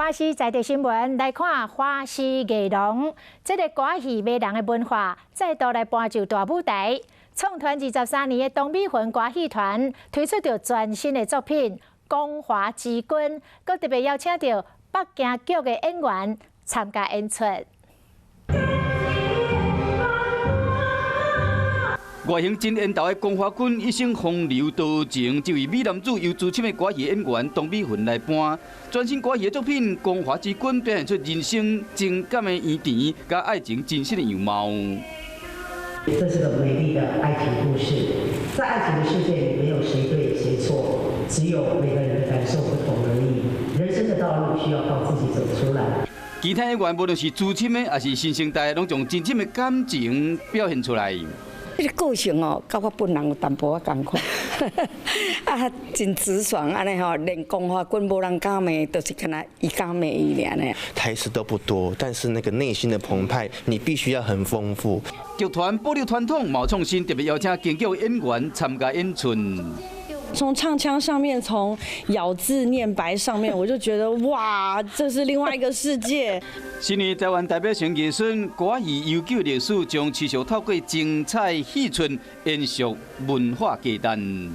花市在地新闻来看花市艺农，这个歌戏卖人的文化再度来搬上大舞台。创团23年的东美魂歌戏团推出着全新的作品《光华之君》，佮特别邀请到北京剧的演员参加演出。 外形真缘投的光华君，一生风流多情，这位美男子由资深的歌戏演员董美云来搬。全新歌戏的作品《光华之君》表现出人生情感的甜甜，甲爱情真实的样貌。这是个美丽的爱情故事，在爱情的世界里，没有谁对谁错，只有每个人的感受不同而已。人生的道路需要靠自己走出来。 其他演员无论是资深的，还是新生代，拢将真正的感情表现出来。 迄个个性哦，甲我本人有淡薄仔同款，啊，真直爽安尼吼，连光华君无人敢骂，就是敢若伊敢骂伊尔呢。台词都不多，但是那个内心的澎湃，你必须要很丰富。剧团保留传统，冇创新，特别邀请京剧演员参加演出。 从唱腔上面，从咬字念白上面，我就觉得哇，这是另外一个世界。新年台湾代表性艺术歌戏悠久历史，将持续透过精彩戏曲延续文化价值。